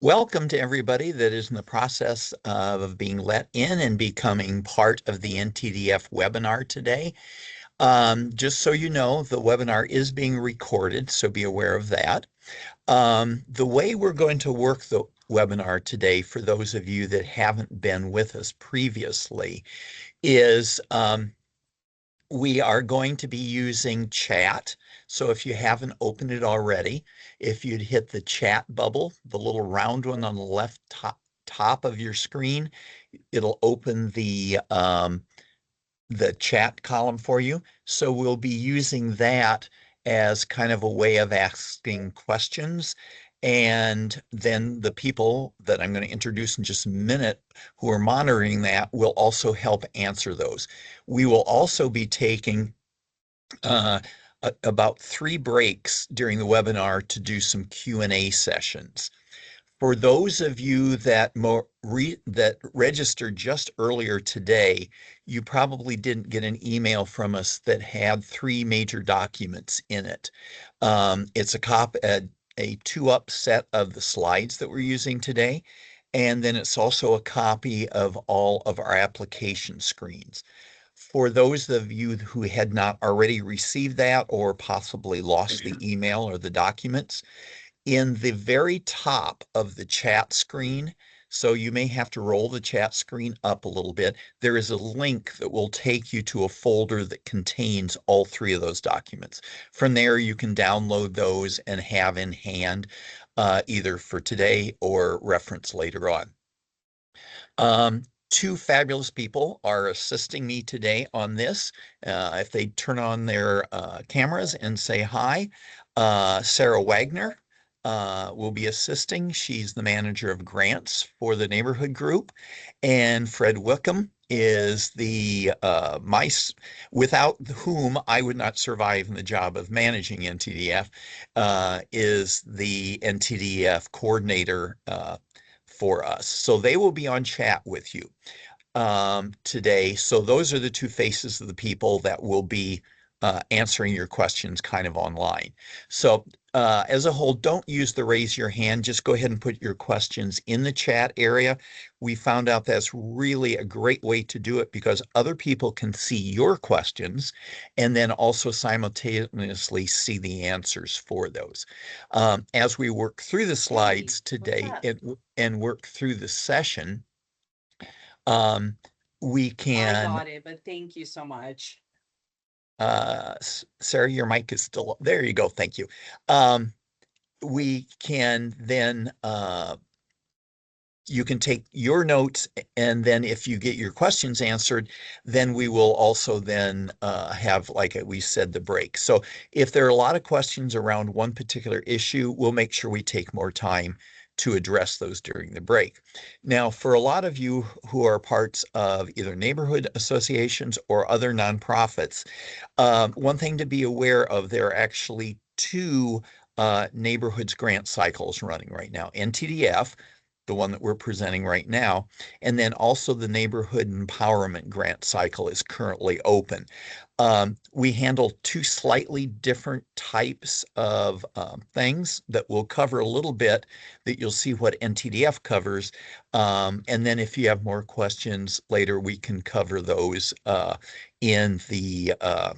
Welcome to everybody that is in the process of being let in and becoming part of the NTDF webinar today. Just so you know, the webinar is being recorded, so be aware of that. The way we're going to work the webinar today, for those of you that haven't been with us previously, is we are going to be using chat. So if you haven't opened it already, if you'd hit the chat bubble, the little round one on the left top of your screen, it'll open the chat column for you. So we'll be using that as kind of a way of asking questions. And then the people that I'm going to introduce in just a minute who are monitoring that will also help answer those. We will also be taking uh, about 3 breaks during the webinar to do some Q&A sessions. For those of you that registered just earlier today, you probably didn't get an email from us that had 3 major documents in it. It's a 2-up set of the slides that we're using today, and then it's also a copy of all of our application screens. For those of you who had not already received that or possibly lost the email or the documents, in the very top of the chat screen, so you may have to roll the chat screen up a little bit, there is a link that will take you to a folder that contains all 3 of those documents. From there, you can download those and have in hand either for today or reference later on. 2 fabulous people are assisting me today on this. If they turn on their cameras and say hi, Sarah Wagner will be assisting. She's the manager of grants for the neighborhood group. And Fred Wickham is the mice without whom I would not survive in the job of managing NTDF, is the NTDF coordinator for us. So they will be on chat with you today. So those are the 2 faces of the people that will be answering your questions kind of online. So as a whole, don't use the raise your hand. Just go ahead and put your questions in the chat area. We found out that's really a great way to do it because other people can see your questions and then also simultaneously see the answers for those. As we work through the slides today and work through the session, we I can got it, but thank you so much. Sarah, your mic is still there. You go. Thank you. We can then you can take your notes, and then if you get your questions answered, then we will also then have, like we said, the break. So if there are a lot of questions around one particular issue, we'll make sure we take more time to address those during the break. Now, for a lot of you who are parts of either neighborhood associations or other nonprofits, one thing to be aware of, there are actually 2 neighborhoods grant cycles running right now. NTDF, the one that we're presenting right now, and then also the Neighborhood Empowerment Grant cycle is currently open. We handle 2 slightly different types of things that we'll cover a little bit, that you'll see what NTDF covers. And then if you have more questions later, we can cover those in the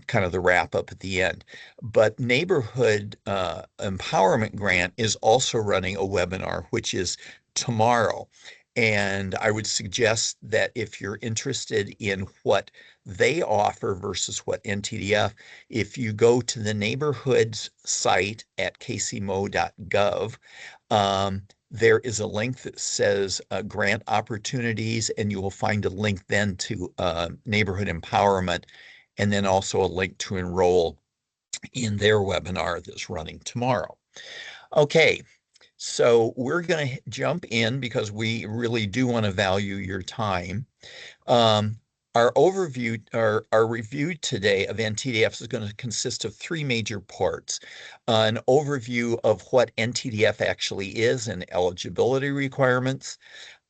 kind of the wrap up at the end. But Neighborhood Empowerment Grant is also running a webinar, which is tomorrow. And I would suggest that if you're interested in what they offer versus what NTDF, if you go to the neighborhoods site at kcmo.gov, there is a link that says grant opportunities, and you will find a link then to neighborhood empowerment, and then also a link to enroll in their webinar that's running tomorrow. Okay, so we're going to jump in because we really do want to value your time. Our overview, our review today of NTDF is going to consist of 3 major parts. An overview of what NTDF actually is and eligibility requirements,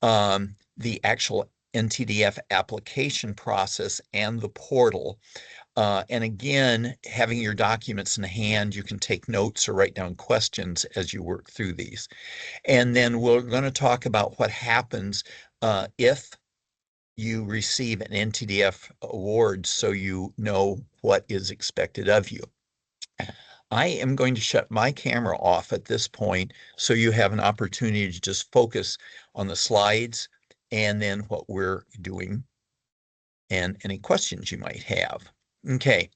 the actual NTDF application process and the portal. And again, having your documents in hand, you can take notes or write down questions as you work through these. And then we're going to talk about what happens if you receive an NTDF award so you know what is expected of you. I am going to shut my camera off at this point so you have an opportunity to just focus on the slides and then what we're doing and any questions you might have. Okay,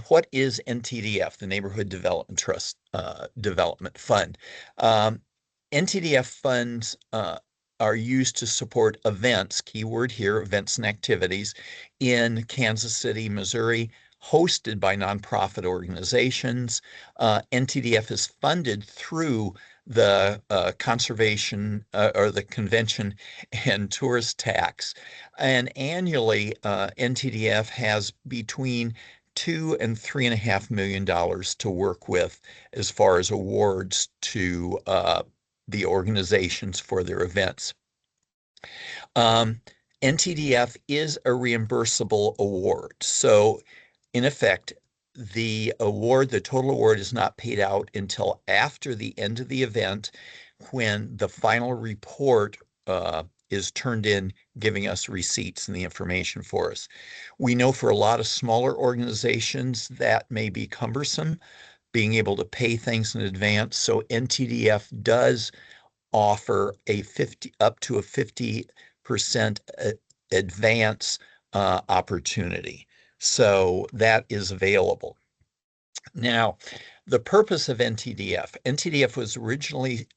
what is NTDF, the Neighborhood Development Trust Development Fund? NTDF funds are used to support events, keyword here, events and activities in Kansas City, Missouri, hosted by nonprofit organizations. NTDF is funded through the conservation or the convention and tourist tax. And annually, NTDF has between $2 and $3.5 million to work with as far as awards to the organizations for their events. NTDF is a reimbursable award. So in effect, the award, the total award is not paid out until after the end of the event when the final report is turned in, giving us receipts and the information for us. We know for a lot of smaller organizations that may be cumbersome, being able to pay things in advance. So NTDF does offer up to a 50% advance opportunity. So that is available. Now, the purpose of NTDF was originally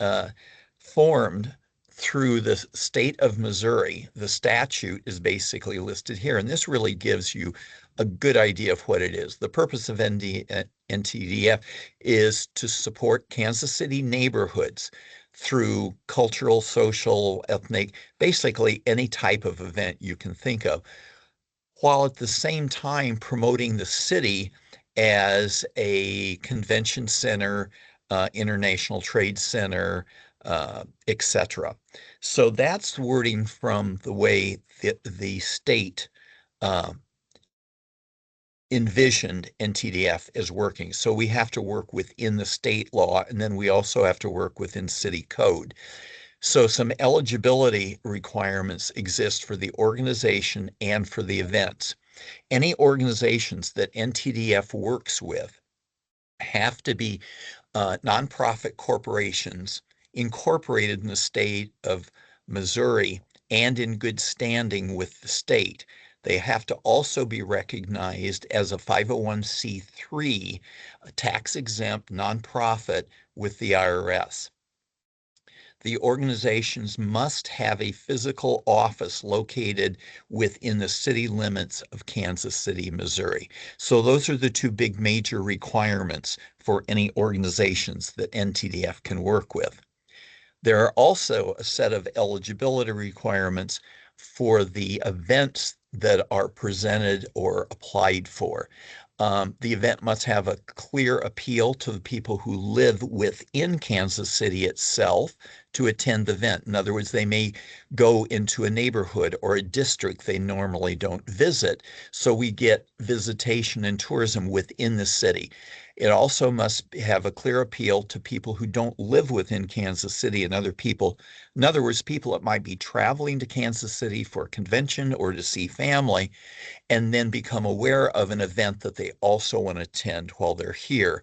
formed through the state of Missouri. The statute is basically listed here, and this really gives you a good idea of what it is. The purpose of NTDF is to support Kansas City neighborhoods through cultural, social, ethnic, basically any type of event you can think of, while at the same time promoting the city as a convention center, international trade center, etc. So that's wording from the way the state uh, envisioned NTDF as working. So we have to work within the state law, and then we also have to work within city code. So some eligibility requirements exist for the organization and for the events. Any organizations that NTDF works with have to be nonprofit corporations incorporated in the state of Missouri and in good standing with the state. They have to also be recognized as a 501c3, a tax-exempt nonprofit with the IRS. The organizations must have a physical office located within the city limits of Kansas City, Missouri. So those are the two big major requirements for any organizations that NTDF can work with. There are also a set of eligibility requirements for the events that are presented or applied for. The event must have a clear appeal to the people who live within Kansas City itself to attend the event. In other words, they may go into a neighborhood or a district they normally don't visit. So we get visitation and tourism within the city. It also must have a clear appeal to people who don't live within Kansas City and other people. In other words, people that might be traveling to Kansas City for a convention or to see family and then become aware of an event that they also want to attend while they're here.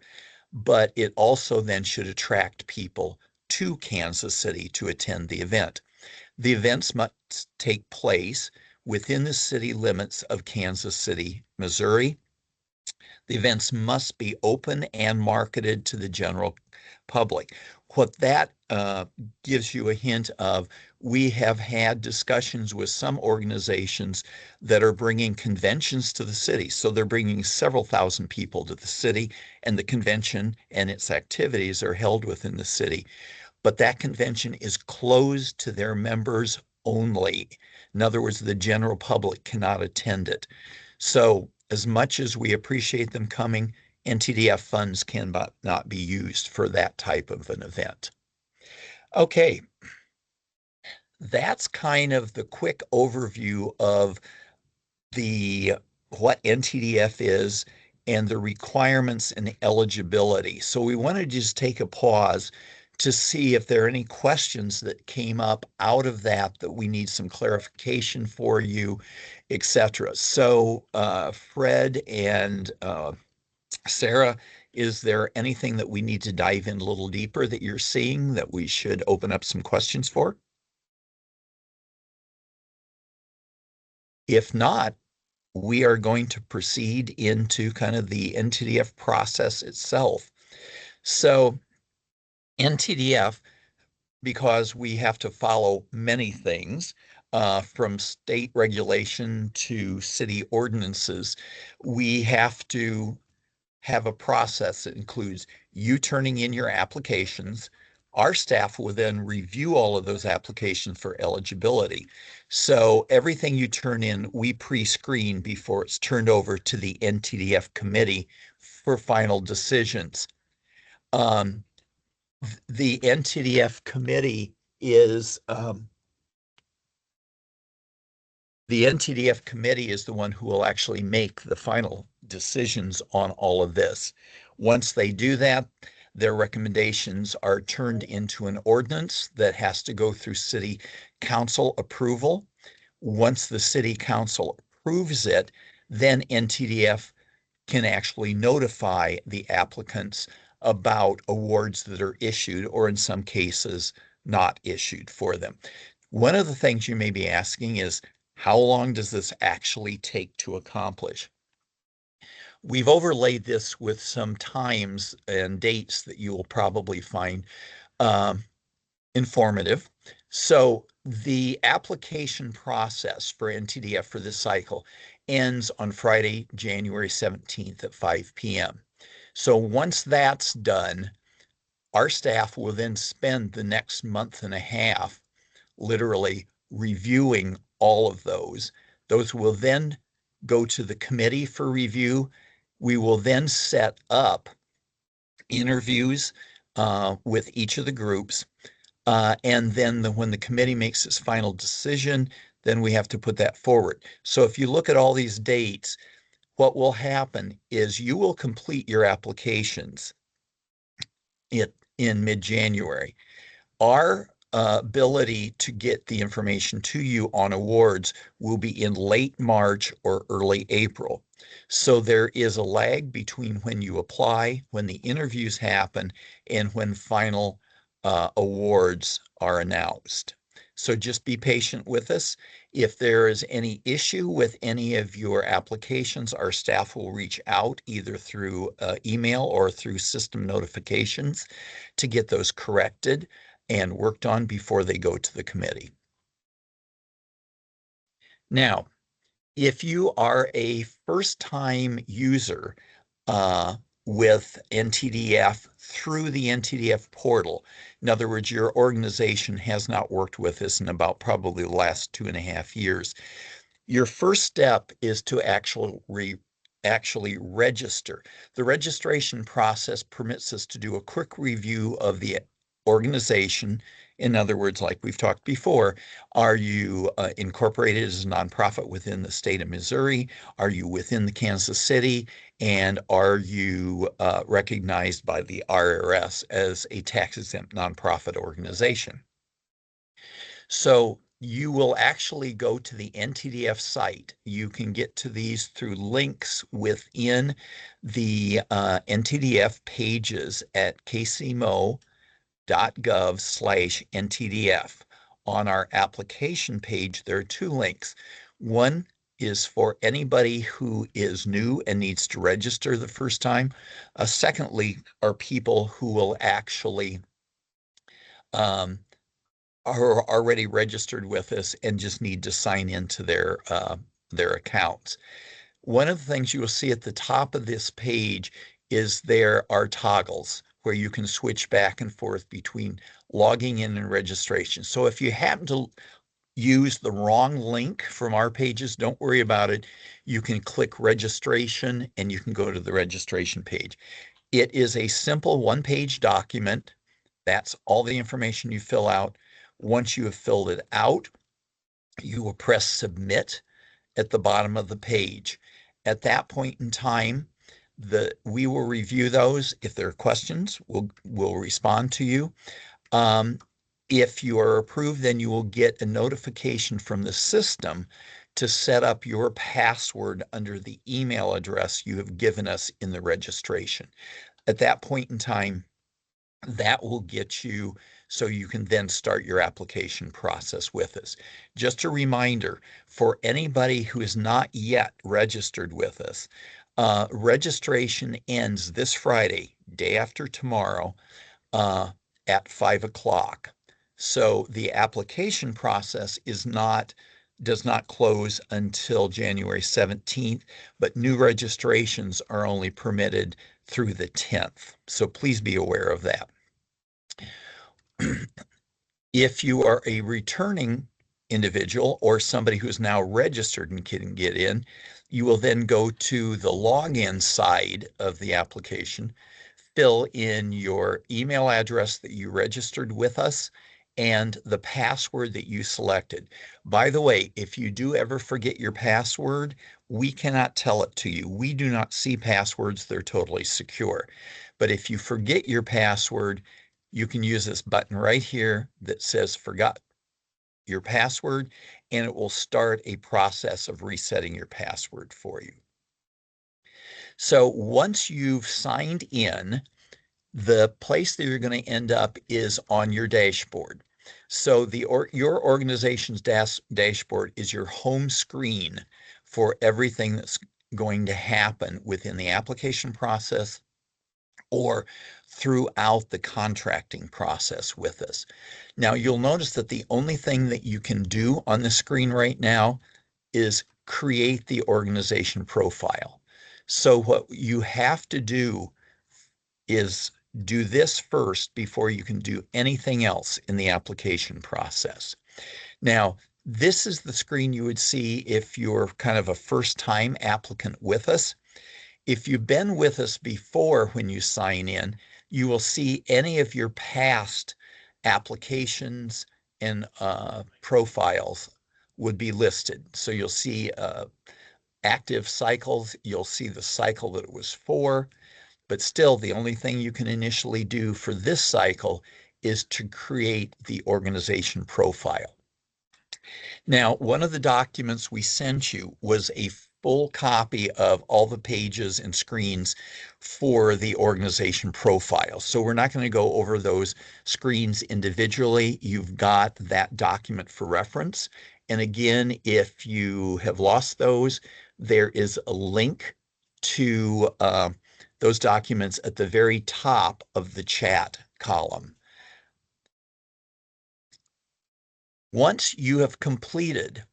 But it also then should attract people to Kansas City to attend the event. The events must take place within the city limits of Kansas City, Missouri. The events must be open and marketed to the general public. What that gives you a hint of, we have had discussions with some organizations that are bringing conventions to the city. So they're bringing several thousand people to the city, and the convention and its activities are held within the city. But that convention is closed to their members only. In other words, the general public cannot attend it. So as much as we appreciate them coming, NTDF funds cannot be used for that type of an event. Okay, that's kind of the quick overview of the what NTDF is and the requirements and eligibility. So we want to just take a pause to see if there are any questions that came up out of that that we need some clarification for you, etc. So Fred and Sarah, is there anything that we need to dive in a little deeper that you're seeing that we should open up some questions for? If not, we are going to proceed into kind of the NTDF process itself. So NTDF, because we have to follow many things, from state regulation to city ordinances, we have to have a process that includes you turning in your applications. Our staff will then review all of those applications for eligibility. So everything you turn in, we pre-screen before it's turned over to the NTDF committee for final decisions. Um, the NTDF committee is the NTDF committee is the one who will actually make the final decisions on all of this. Once they do that, their recommendations are turned into an ordinance that has to go through city council approval. Once the city council approves it, then NTDF can actually notify the applicants about awards that are issued or in some cases not issued for them. One of the things you may be asking is, how long does this actually take to accomplish? We've overlaid this with some times and dates that you will probably find um, informative. So the application process for NTDF for this cycle ends on Friday, January 17th at 5 p.m. So once that's done, our staff will then spend the next month and a half literally reviewing all of those. Those will then go to the committee for review. We will then set up interviews with each of the groups. And then when the committee makes its final decision, then we have to put that forward. So if you look at all these dates, what will happen is you will complete your applications in mid-January. Our ability to get the information to you on awards will be in late March or early April. So there is a lag between when you apply, when the interviews happen, and when final awards are announced. So just be patient with us. If there is any issue with any of your applications, our staff will reach out either through email or through system notifications to get those corrected and worked on before they go to the committee. Now, if you are a first-time user uh, with NTDF through the NTDF portal, in other words, your organization has not worked with us in about probably the last 2.5 years, your first step is to actually register. The registration process permits us to do a quick review of the organization. In other words, like we've talked before, are you incorporated as a nonprofit within the state of Missouri? Are you within the Kansas City? And are you recognized by the IRS as a tax-exempt nonprofit organization? So you will actually go to the NTDF site. You can get to these through links within the NTDF pages at kcmo.gov/NTDF. On our application page, there are two links. One is for anybody who is new and needs to register the first time. Secondly, are people who will actually um, are already registered with us and just need to sign into their accounts. One of the things you will see at the top of this page is there are toggles where you can switch back and forth between logging in and registration. So if you happen to use the wrong link from our pages, don't worry about it. You can click registration and you can go to the registration page. It is a simple one-page document. That's all the information you fill out. Once you have filled it out, you will press submit at the bottom of the page. At that point in time, we will review those. If there are questions, we'll respond to you. Um, if you are approved, then you will get a notification from the system to set up your password under the email address you have given us in the registration. At that point in time, that will get you so you can then start your application process with us. Just a reminder for anybody who is not yet registered with us, registration ends this Friday, day after tomorrow, uh, at 5 o'clock. So the application process does not close until January 17th, but new registrations are only permitted through the 10th. So please be aware of that. If you are a returning individual or somebody who's now registered and can get in, you will then go to the login side of the application, fill in your email address that you registered with us and the password that you selected. By the way, if you do ever forget your password, we cannot tell it to you. We do not see passwords, they're totally secure. But if you forget your password, you can use this button right here that says forgot your password, and it will start a process of resetting your password for you. So once you've signed in, the place that you're going to end up is on your dashboard. So your organization's dashboard is your home screen for everything that's going to happen within the application process or throughout the contracting process with us. Now, you'll notice that the only thing that you can do on the screen right now is create the organization profile. So what you have to do is do this first before you can do anything else in the application process. Now, this is the screen you would see if you're kind of a first-time applicant with us. If you've been with us before when you sign in, you will see any of your past applications and profiles would be listed. So you'll see active cycles, you'll see the cycle that it was for, but still the only thing you can initially do for this cycle is to create the organization profile. Now, one of the documents we sent you was a full copy of all the pages and screens for the organization profile. So we're not going to go over those screens individually. You've got that document for reference. And again, if you have lost those, there is a link to those documents at the very top of the chat column. Once you have completed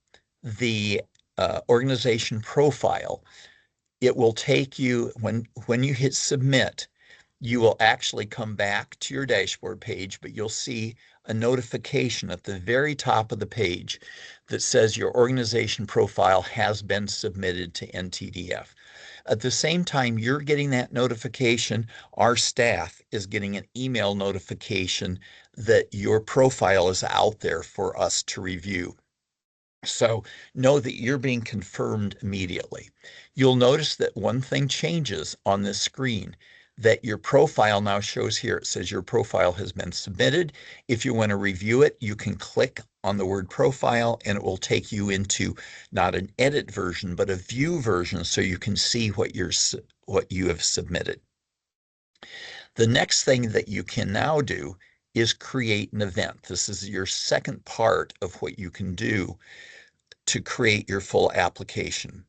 the organization profile, it will take you, when you hit submit, you will actually come back to your dashboard page, but you'll see a notification at the very top of the page that says your organization profile has been submitted to NTDF. At the same time you're getting that notification, our staff is getting an email notification that your profile is out there for us to review. So know that you're being confirmed immediately. You'll notice that one thing changes on this screen, that your profile now shows here. It says your profile has been submitted. If you want to review it, you can click on the word profile and it will take you into not an edit version, but a view version so you can see what you have submitted. The next thing that you can now do is create an event. This is your second part of what you can do to create your full application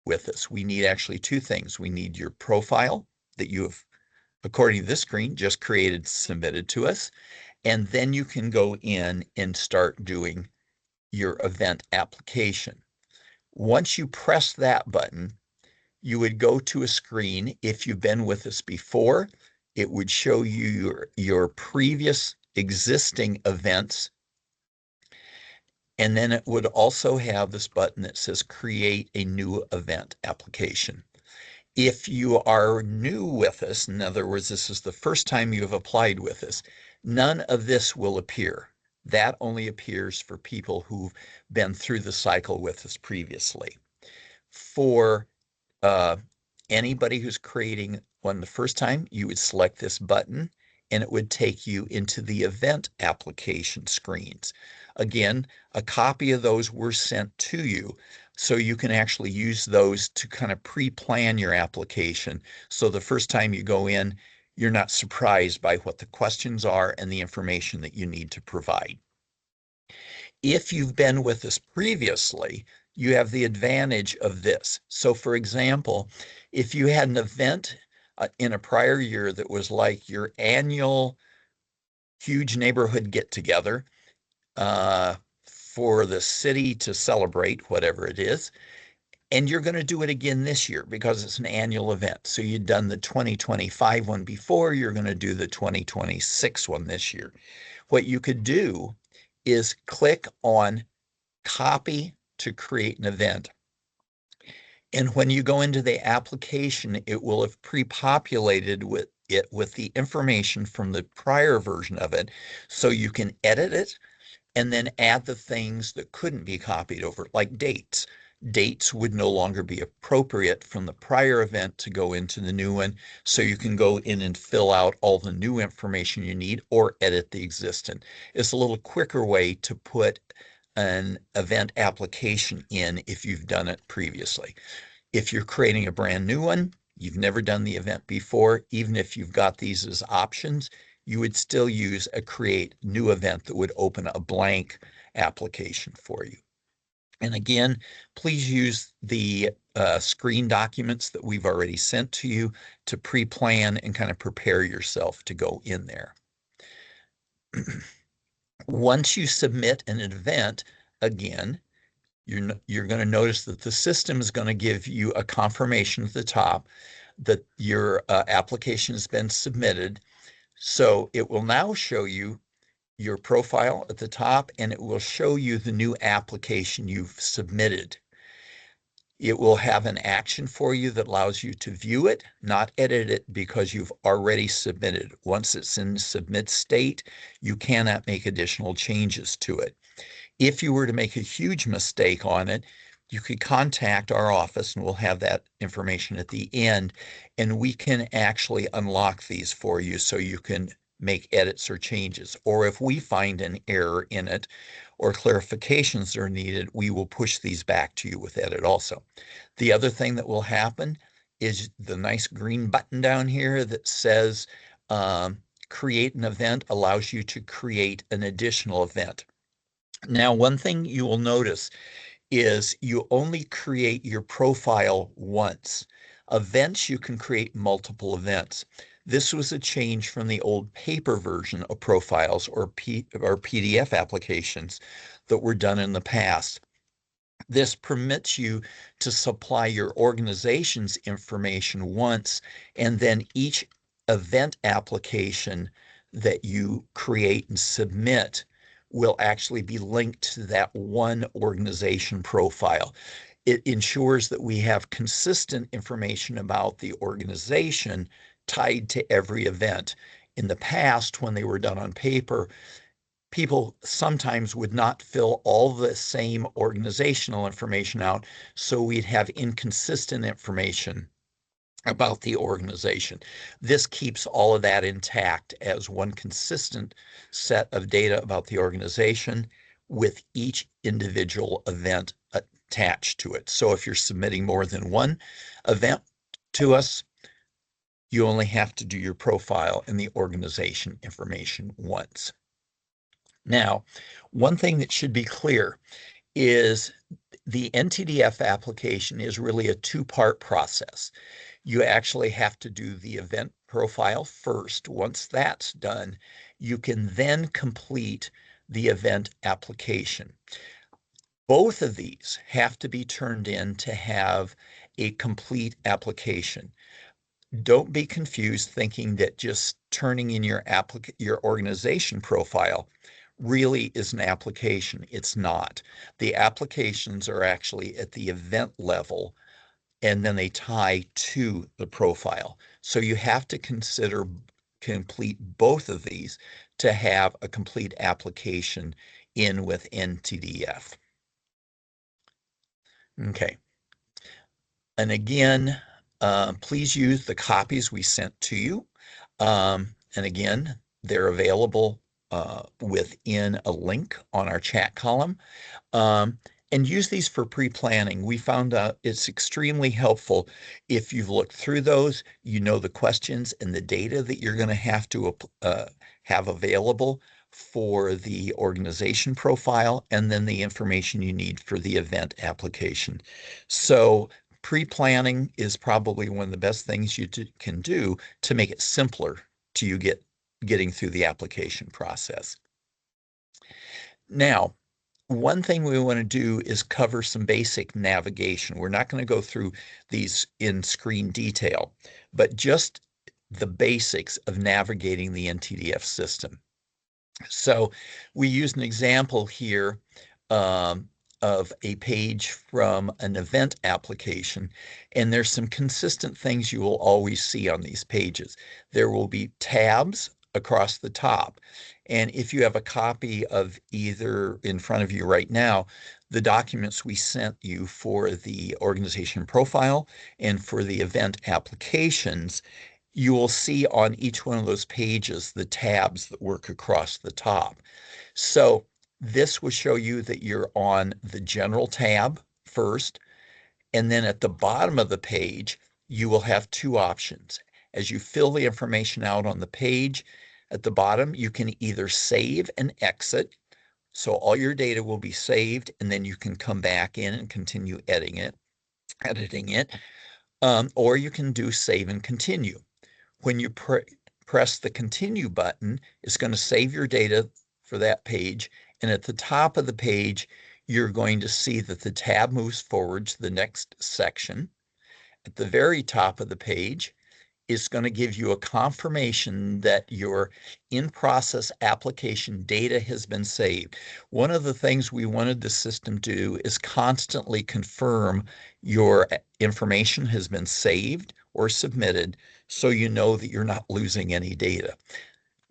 with us. We need actually two things. We need your profile that you have, according to this screen, just created, submitted to us, and then you can go in and start doing your event application. Once you press that button, you would go to a screen. If you've been with us before, it would show you your previous existing events. And then it would also have this button that says create a new event application. If you are new with us, in other words, this is the first time you have applied with us, none of this will appear. That only appears for people who've been through the cycle with us previously. For uh, anybody who's creating one the first time, you would select this button and it would take you into the event application screens. Again, a copy of those were sent to you, so you can actually use those to kind of pre-plan your application. So the first time you go in, you're not surprised by what the questions are and the information that you need to provide. If you've been with us previously, you have the advantage of this. So, for example, if you had an event in a prior year that was like your annual huge neighborhood get together uh, for the city to celebrate whatever it is, and you're going to do it again this year because it's an annual event. So you'd done the 2025 one before, you're going to do the 2026 one this year. What you could do is click on copy to create an event. And when you go into the application, it will have pre-populated with the information from the prior version of it. So you can edit it and then add the things that couldn't be copied over, like dates. Dates would no longer be appropriate from the prior event to go into the new one. So you can go in and fill out all the new information you need or edit the existing. It's a little quicker way to put an event application in if you've done it previously. If you're creating a brand new one, you've never done the event before, even if you've got these as options, you would still use a create new event that would open a blank application for you. And again, please use the screen documents that we've already sent to you to pre-plan and kind of prepare yourself to go in there. Once you submit an event, again, you're going to notice that the system is going to give you a confirmation at the top that your application has been submitted. So it will now show you your profile at the top, and it will show you the new application you've submitted. It will have an action for you that allows you to view it, not edit it, because you've already submitted. Once it's in submit state, you cannot make additional changes to it. If you were to make a huge mistake on it, you could contact our office and we'll have that information at the end, and we can actually unlock these for you so you can make edits or changes. Or if we find an error in it or clarifications are needed, we will push these back to you with edit also. The other thing that will happen is the nice green button down here that says create an event allows you to create an additional event. Now, one thing you will notice is you only create your profile once. Events, you can create multiple events. This was a change from the old paper version of profiles or PDF applications that were done in the past. This permits you to supply your organization's information once, and then each event application that you create and submit will actually be linked to that one organization profile. It ensures that we have consistent information about the organization tied to every event. In the past, when they were done on paper, people sometimes would not fill all the same organizational information out, so we'd have inconsistent information about the organization. This keeps all of that intact as one consistent set of data about the organization with each individual event attached to it. So if you're submitting more than one event to us, you only have to do your profile and the organization information once. Now, one thing that should be clear is the NTDF application is really a two-part process. You actually have to do the event profile first. Once that's done, you can then complete the event application. Both of these have to be turned in to have a complete application. Don't be confused thinking that just turning in your organization profile really is an application. It's not. The applications are actually at the event level, and then they tie to the profile. So you have to consider complete both of these to have a complete application in with NTDF. Okay. And again, please use the copies we sent to you. And again, they're available within a link on our chat column. Um, and use these for pre-planning. We found out it's extremely helpful if you've looked through those, you know the questions and the data that you're going to have available for the organization profile, and then the information you need for the event application. So pre-planning is probably one of the best things you can do to make it simpler to getting through the application process. Now, one thing we want to do is cover some basic navigation. We're not going to go through these in screen detail, but just the basics of navigating the NTDF system. So we use an example here um, of a page from an event application, and there's some consistent things you will always see on these pages. There will be tabs across the top. And if you have a copy of either in front of you right now, the documents we sent you for the organization profile and for the event applications, you will see on each one of those pages the tabs that work across the top. So this will show you that you're on the general tab first, and then at the bottom of the page, you will have two options. As you fill the information out on the page, at the bottom, you can either save and exit. So all your data will be saved, and then you can come back in and continue editing it. Or you can do save and continue. When you press the continue button, it's going to save your data for that page. And at the top of the page, you're going to see that the tab moves forward to the next section. At the very top of the page, is going to give you a confirmation that your in-process application data has been saved. One of the things we wanted the system to do is constantly confirm your information has been saved or submitted, so you know that you're not losing any data.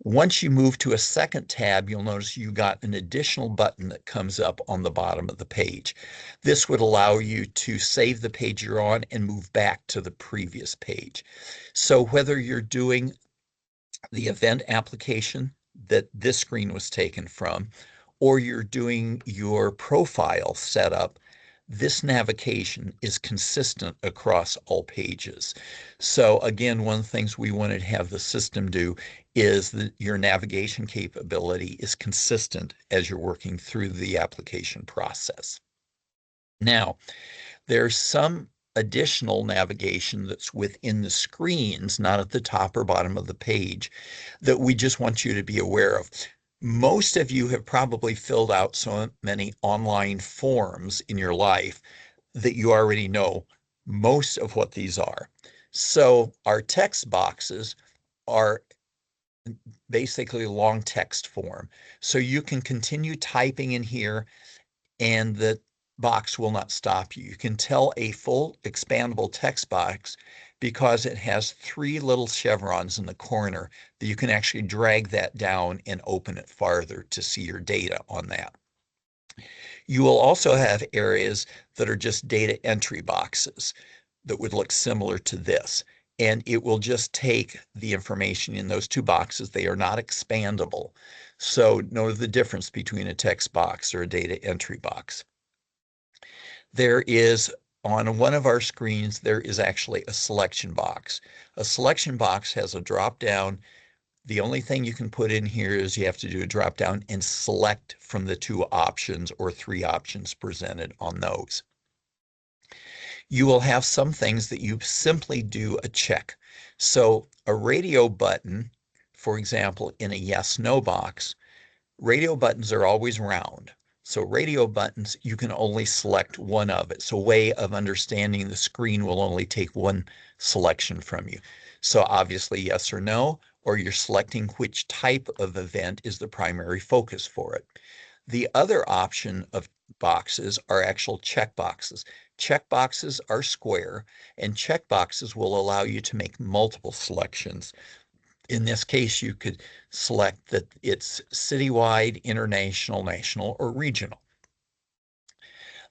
Once you move to a second tab, you'll notice you got an additional button that comes up on the bottom of the page. This would allow you to save the page you're on and move back to the previous page. So whether you're doing the event application that this screen was taken from, or you're doing your profile setup, this navigation is consistent across all pages. So again, one of the things we wanted to have the system do is that your navigation capability is consistent as you're working through the application process. Now, there's some additional navigation that's within the screens, not at the top or bottom of the page, that we just want you to be aware of. Most of you have probably filled out so many online forms in your life that you already know most of what these are. So our text boxes are basically long text form. So you can continue typing in here and the box will not stop you. You can tell a full expandable text box because it has three little chevrons in the corner that you can actually drag that down and open it farther to see your data on that. You will also have areas that are just data entry boxes that would look similar to this. And it will just take the information in those two boxes. They are not expandable. So know the difference between a text box or a data entry box. There is, on one of our screens, there is actually a selection box. A selection box has a drop down. The only thing you can put in here is you have to do a drop down and select from the two options or three options presented on those. You will have some things that you simply do a check. So a radio button, for example, in a yes, no box, radio buttons are always round. So radio buttons, you can only select one of. It's a way of understanding the screen will only take one selection from you. So obviously yes or no, or you're selecting which type of event is the primary focus for it. The other option of boxes are actual check boxes. Check boxes are square, and check boxes will allow you to make multiple selections. In this case, you could select that it's citywide, international, national, or regional.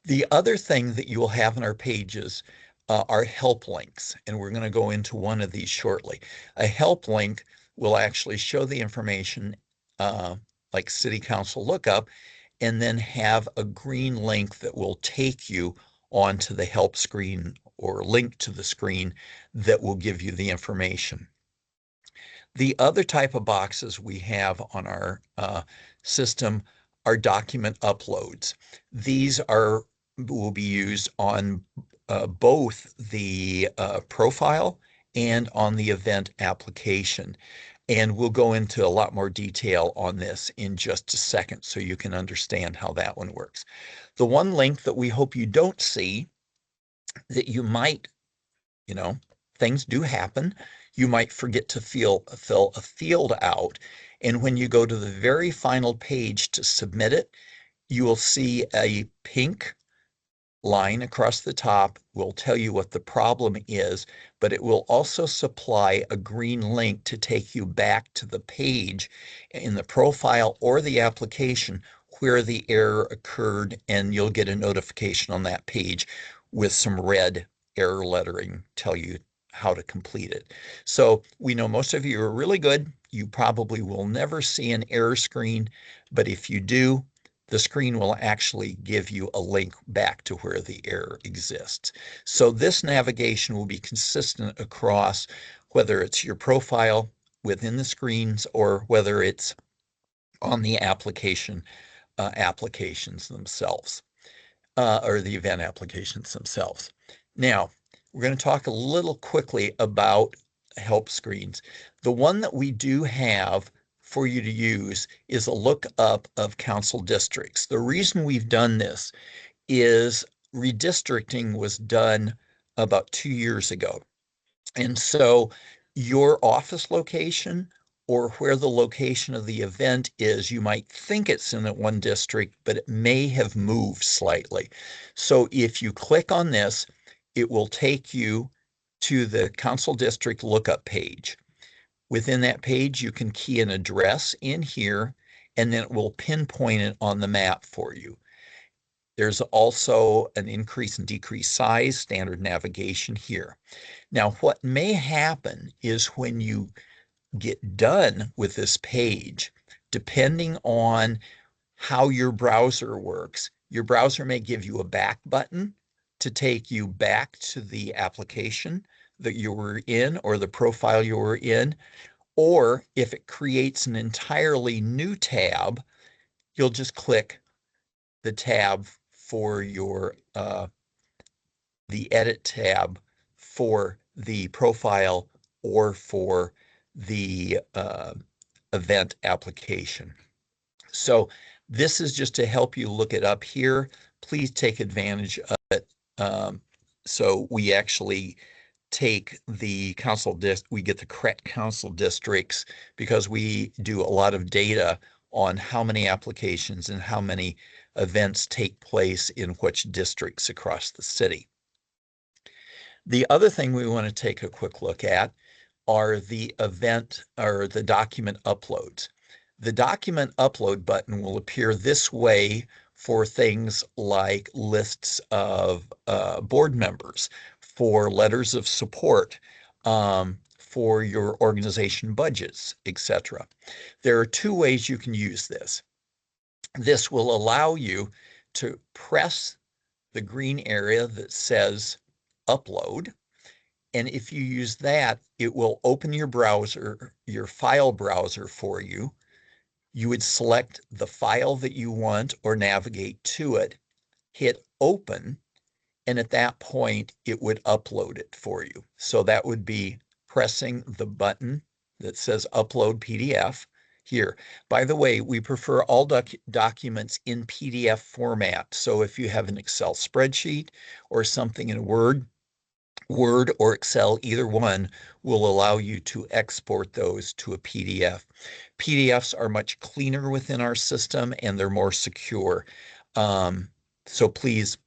The other thing that you will have in our pages are help links, and we're going to go into one of these shortly. A help link will actually show the information like City Council lookup, and then have a green link that will take you onto the help screen or link to the screen that will give you the information. The other type of boxes we have on our system are document uploads. These will be used on both the profile and on the event application. And we'll go into a lot more detail on this in just a second so you can understand how that one works. The one link that we hope you don't see that you might, you know, things do happen. You might forget to fill a field out. And when you go to the very final page to submit it, you will see a pink line across the top will tell you what the problem is, but it will also supply a green link to take you back to the page in the profile or the application where the error occurred, and you'll get a notification on that page with some red error lettering tell you how to complete it. So we know most of you are really good. You probably will never see an error screen, but if you do, the screen will actually give you a link back to where the error exists. So this navigation will be consistent across whether it's your profile within the screens or whether it's on the applications themselves, or the event applications themselves. Now, we're going to talk a little quickly about help screens. The one that we do have for you to use is a lookup of council districts. The reason we've done this is redistricting was done about 2 years ago. And so your office location or where the location of the event is, you might think it's in that one district, but it may have moved slightly. So if you click on this, it will take you to the council district lookup page. Within that page, you can key an address in here, and then it will pinpoint it on the map for you. There's also an increase and decrease size, standard navigation here. Now, what may happen is when you get done with this page, depending on how your browser works, your browser may give you a back button to take you back to the application that you were in or the profile you were in. Or if it creates an entirely new tab, you'll just click the tab for the edit tab for the profile or for the event application. So this is just to help you look it up here. Please take advantage of it. So we actually take the we get the correct council districts because we do a lot of data on how many applications and how many events take place in which districts across the city. The other thing we want to take a quick look at are the event or the document uploads. The document upload button will appear this way for things like lists of board members, for letters of support, for your organization budgets, etc. There are two ways you can use this. This will allow you to press the green area that says upload. And if you use that, it will open your browser, your file browser for you. You would select the file that you want or navigate to it, hit open, and at that point, it would upload it for you. So that would be pressing the button that says upload PDF here. By the way, we prefer all documents in PDF format. So if you have an Excel spreadsheet or something in Word or Excel, either one will allow you to export those to a PDF. PDFs are much cleaner within our system and they're more secure. So please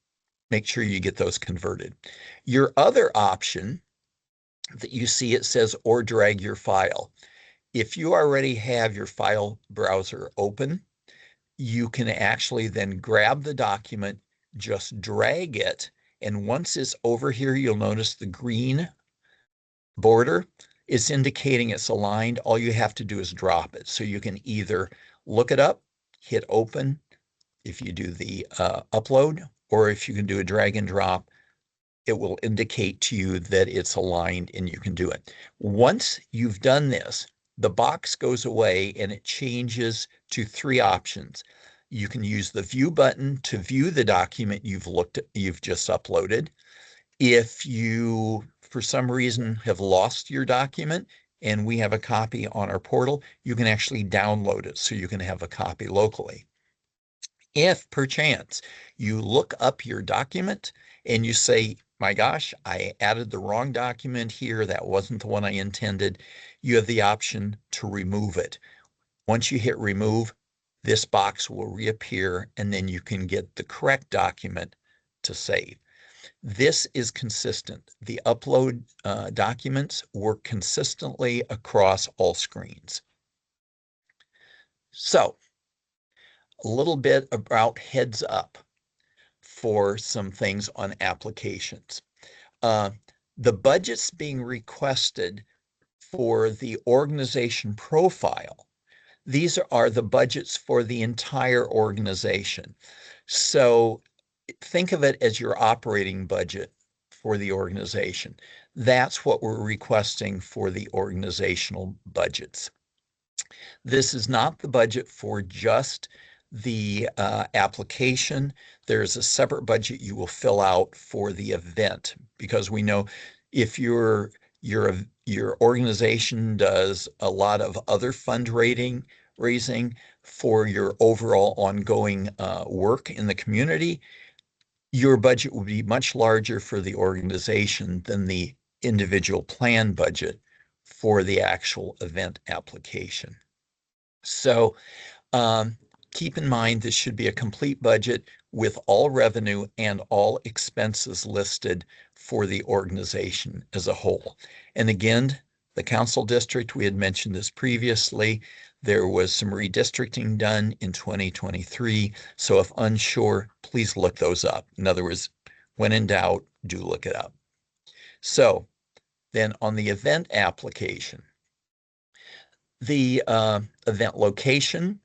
make sure you get those converted. Your other option that you see, it says or drag your file. If you already have your file browser open, you can actually then grab the document, just drag it, and once it's over here, you'll notice the green border is indicating it's aligned. All you have to do is drop it. So you can either look it up, hit open if you do the upload, or if you can do a drag and drop, it will indicate to you that it's aligned and you can do it. Once you've done this, the box goes away and it changes to three options. You can use the view button to view the document you've just uploaded. If you, for some reason, have lost your document and we have a copy on our portal, you can actually download it so you can have a copy locally. If perchance you look up your document and you say, my gosh, I added the wrong document here, that wasn't the one I intended, you have the option to remove it. Once you hit remove, this box will reappear and then you can get the correct document to save. This is consistent. The upload documents work consistently across all screens. So, a little bit about heads up for some things on applications. Uh, the budgets being requested for the organization profile, these are the budgets for the entire organization. So think of it as your operating budget for the organization. That's what we're requesting for the organizational budgets. This is not the budget for just the application. There's a separate budget you will fill out for the event because we know if your organization does a lot of other raising for your overall ongoing work in the community, your budget will be much larger for the organization than the individual plan budget for the actual event application. So um, keep in mind this should be a complete budget with all revenue and all expenses listed for the organization as a whole. And again, the council district, we had mentioned this previously, there was some redistricting done in 2023. So if unsure, please look those up. In other words, when in doubt, do look it up. So then on the event application, the event location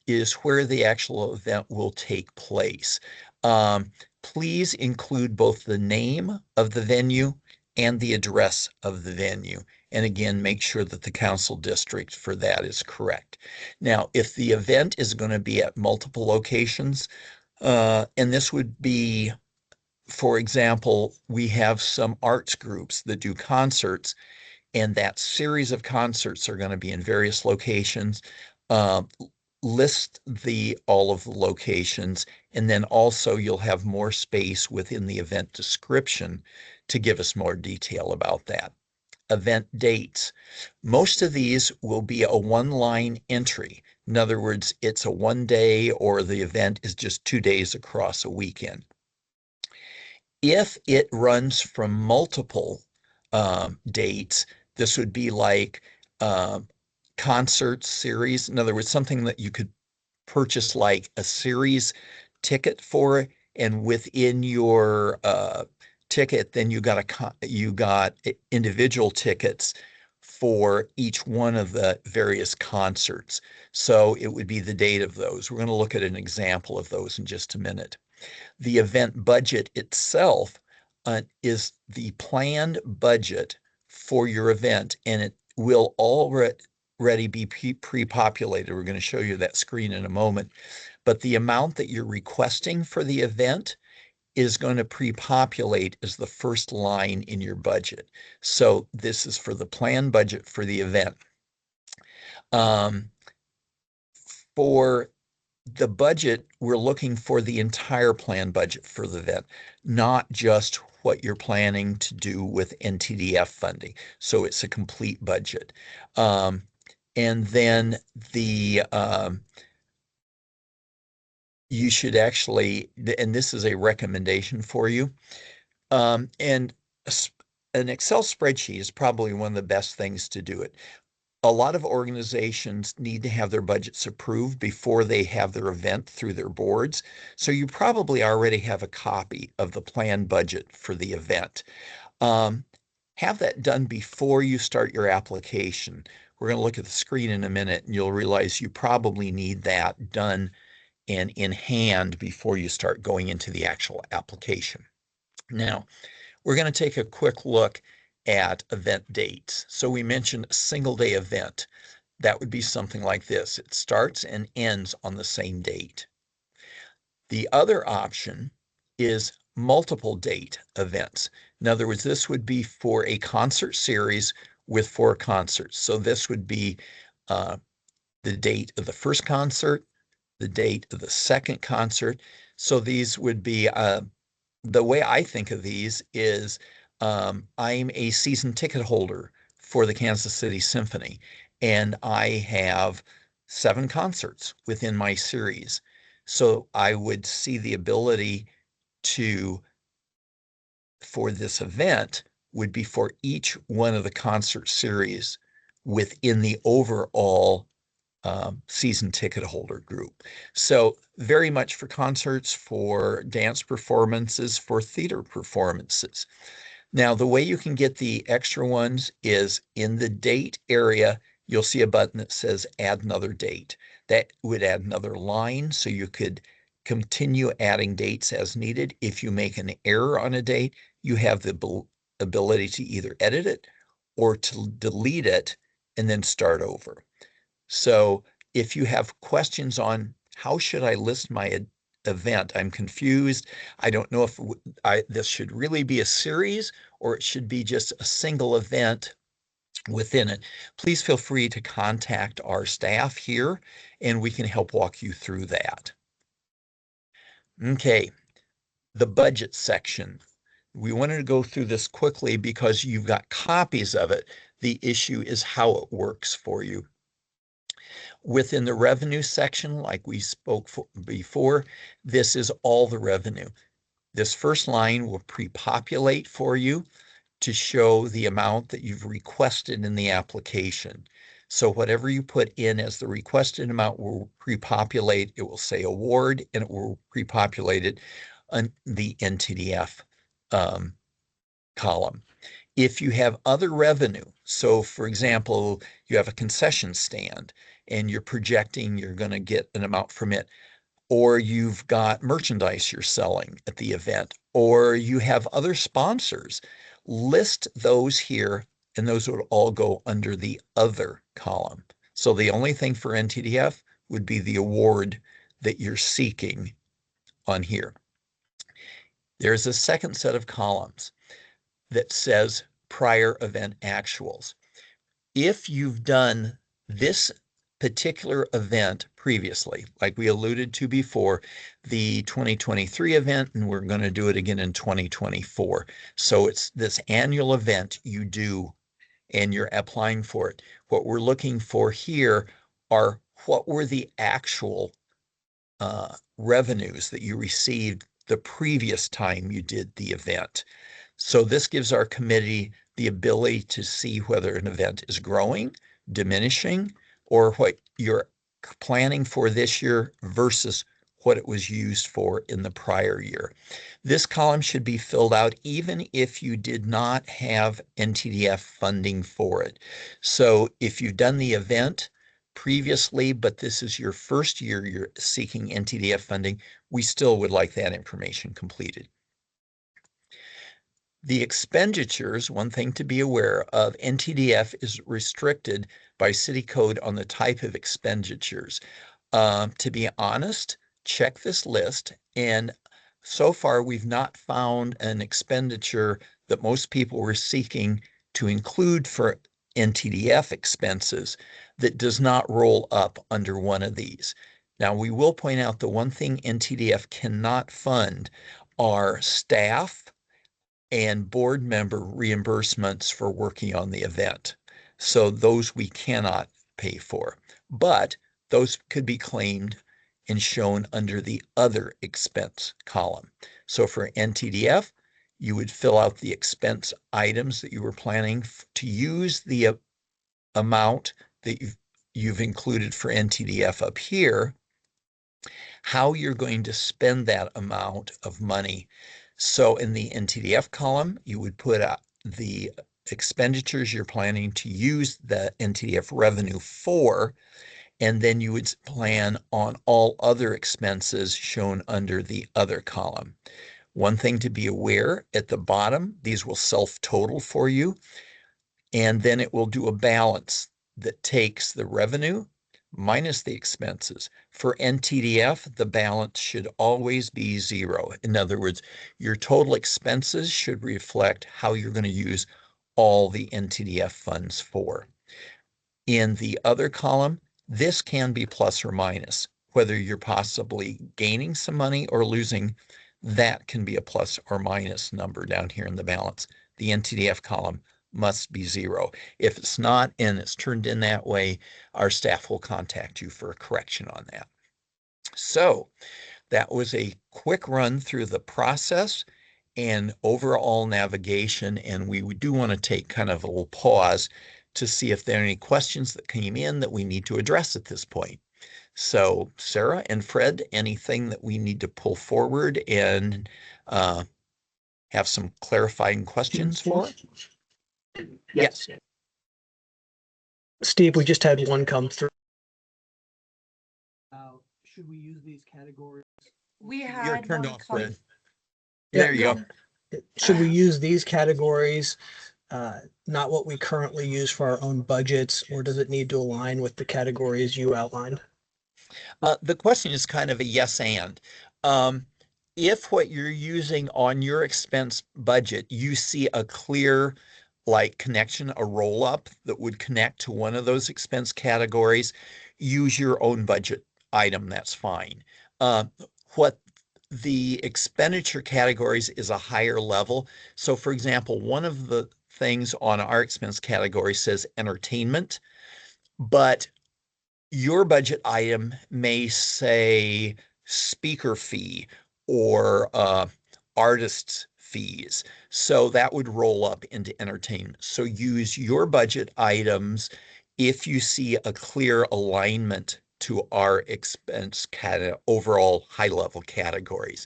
is where the actual event will take place. Please include both the name of the venue and the address of the venue. And again, make sure that the council district for that is correct. Now, if the event is going to be at multiple locations, and this would be, for example, we have some arts groups that do concerts, and that series of concerts are going to be in various locations. Uh, list all of the locations, and then also you'll have more space within the event description to give us more detail about that. Event dates. Most of these will be a one-line entry. In other words, it's a 1 day or the event is just 2 days across a weekend. If it runs from multiple dates, this would be like concert series. In other words, something that you could purchase like a series ticket for, and within your ticket, then you got individual tickets for each one of the various concerts. So it would be the date of those. We're going to look at an example of those in just a minute. The event budget itself is the planned budget for your event, and it will already be pre-populated. We're going to show you that screen in a moment. But the amount that you're requesting for the event is going to pre-populate as the first line in your budget. So this is for the planned budget for the event. Um, for the budget, we're looking for the entire plan budget for the event, not just what you're planning to do with NTDF funding. So it's a complete budget. And then you should actually, and this is a recommendation for you, and an Excel spreadsheet is probably one of the best things to do it. a lot of organizations need to have their budgets approved before they have their event through their boards. So you probably already have a copy of the planned budget for the event. Um, have that done before you start your application. We're going to look at the screen in a minute and you'll realize you probably need that done and in hand before you start going into the actual application. Now, we're going to take a quick look at event dates. So we mentioned a single day event. That would be something like this. It starts and ends on the same date. The other option is multiple date events. In other words, this would be for a concert series with 4 concerts. So this would be the date of the first concert, the date of the second concert. So these would be the way I think of these is I'm a season ticket holder for the Kansas City Symphony, and I have 7 concerts within my series. So I would see the ability to, for this event, would be for each one of the concert series within the overall season ticket holder group. So very much for concerts, for dance performances, for theater performances. Now, the way you can get the extra ones is in the date area, you'll see a button that says add another date. That would add another line so you could continue adding dates as needed. If you make an error on a date, you have the ability to either edit it or to delete it and then start over. So if you have questions on how should I list my event, I'm confused. I don't know if this should really be a series or it should be just a single event within it. Please feel free to contact our staff here and we can help walk you through that. Okay, the budget section. We wanted to go through this quickly because you've got copies of it. The issue is how it works for you. Within the revenue section, like we spoke before, this is all the revenue. This first line will pre-populate for you to show the amount that you've requested in the application. So whatever you put in as the requested amount will pre-populate. It will say award and it will pre-populate it on the NTDF column. If you have other revenue, so for example, you have a concession stand and you're projecting you're going to get an amount from it, or you've got merchandise you're selling at the event, or you have other sponsors, list those here and those would all go under the other column. So the only thing for NTDF would be the award that you're seeking on here. There's a second set of columns that says prior event actuals. If you've done this particular event previously, like we alluded to before, the 2023 event, and we're going to do it again in 2024. So it's this annual event you do and you're applying for it. What we're looking for here are what were the actual revenues that you received the previous time you did the event. So this gives our committee the ability to see whether an event is growing, diminishing, or what you're planning for this year versus what it was used for in the prior year. This column should be filled out even if you did not have NTDF funding for it. So if you've done the event previously, but this is your first year you're seeking NTDF funding, we still would like that information completed. The expenditures, one thing to be aware of, NTDF is restricted by city code on the type of expenditures. To be honest, check this list, and so far we've not found an expenditure that most people were seeking to include for NTDF expenses that does not roll up under one of these. Now, we will point out the one thing NTDF cannot fund are staff and board member reimbursements for working on the event. So those we cannot pay for, but those could be claimed and shown under the other expense column. So for NTDF, you would fill out the expense items that you were planning to use the amount that you've included for NTDF up here, how you're going to spend that amount of money. So in the NTDF column, you would put the expenditures you're planning to use the NTDF revenue for, and then you would plan on all other expenses shown under the other column. One thing to be aware, at the bottom, these will self-total for you, and then it will do a balance that takes the revenue minus the expenses. For NTDF, the balance should always be zero. In other words, your total expenses should reflect how you're going to use all the NTDF funds for. In the other column, this can be plus or minus. Whether you're possibly gaining some money or losing, that can be a plus or minus number down here in the balance. The NTDF column must be zero. If it's not and it's turned in that way, our staff will contact you for a correction on that. So that was a quick run through the process and overall navigation. And we do want to take kind of a little pause to see if there are any questions that came in that we need to address at this point. So Sarah and Fred, anything that we need to pull forward and have some clarifying questions for? Yes. Steve, we just had one come through. Should we use these categories? We You're had turned one off, come. Fred. There you go. Should we use these categories, not what we currently use for our own budgets, or does it need to align with the categories you outlined? The question is kind of a yes and. Um, if what you're using on your expense budget, you see a clear like connection, a roll up that would connect to one of those expense categories, use your own budget item, that's fine. What the expenditure categories is a higher level. So for example, one of the things on our expense category says entertainment, but your budget item may say speaker fee or artist's fees. So that would roll up into entertainment. So use your budget items if you see a clear alignment to our expense overall high level categories.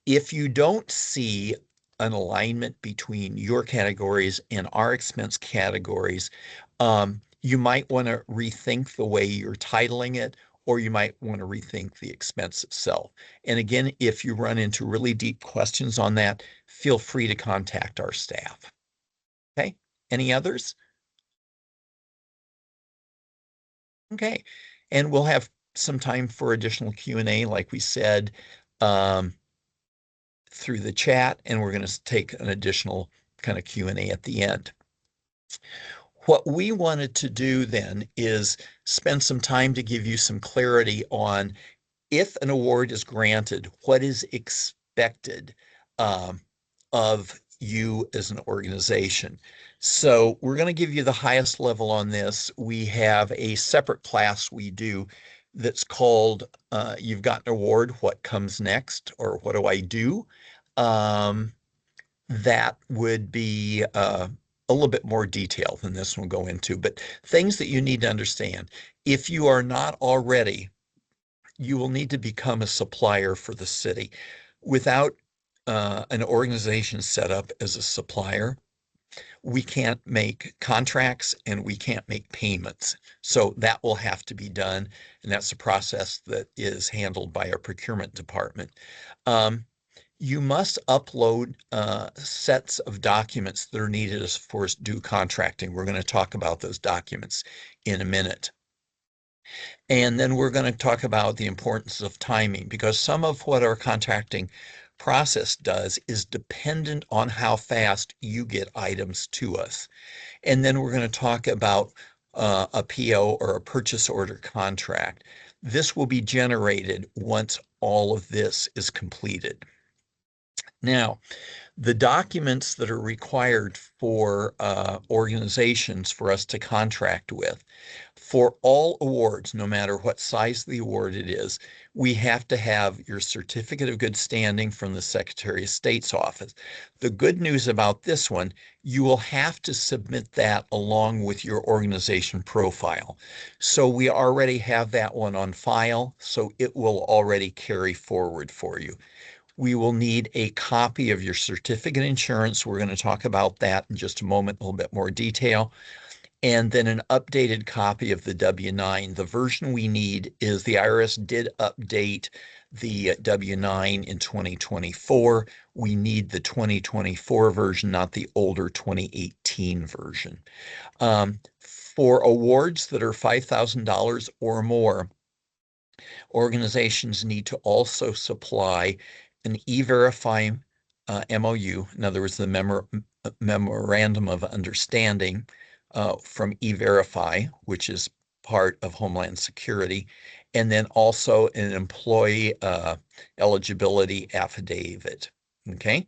If you don't see an alignment between your categories and our expense categories, you might want to rethink the way you're titling it, or you might want to rethink the expense itself. And again, if you run into really deep questions on that, feel free to contact our staff. Okay, any others? Okay, and we'll have some time for additional Q&A, like we said, through the chat, and we're going to take an additional kind of Q&A at the end. What we wanted to do then is spend some time to give you some clarity on if an award is granted, what is expected of you as an organization. So we're going to give you the highest level on this. We have a separate class we do that's called You've Got an Award, What Comes Next, or What Do I Do? That would be a little bit more detail than this one will go into, but things that you need to understand. If you are not already, you will need to become a supplier for the city. Without an organization set up as a supplier, we can't make contracts and we can't make payments. So that will have to be done. And that's a process that is handled by our procurement department. You must upload sets of documents that are needed for us to do contracting. We're going to talk about those documents in a minute. And then we're going to talk about the importance of timing, because some of what our contracting process does is dependent on how fast you get items to us. And then we're going to talk about a PO or a purchase order contract. This will be generated once all of this is completed. Now, the documents that are required for organizations for us to contract with, for all awards, no matter what size of the award it is, we have to have your certificate of good standing from the Secretary of State's office. The good news about this one, you will have to submit that along with your organization profile. So we already have that one on file, so it will already carry forward for you. We will need a copy of your certificate of insurance. We're going to talk about that in just a moment, a little bit more detail. And then an updated copy of the W-9. The version we need is the IRS did update the W-9 in 2024. We need the 2024 version, not the older 2018 version. For awards that are $5,000 or more, organizations need to also supply an E-Verify MOU, in other words, the Memorandum of Understanding from E-Verify, which is part of Homeland Security, and then also an employee eligibility affidavit. Okay.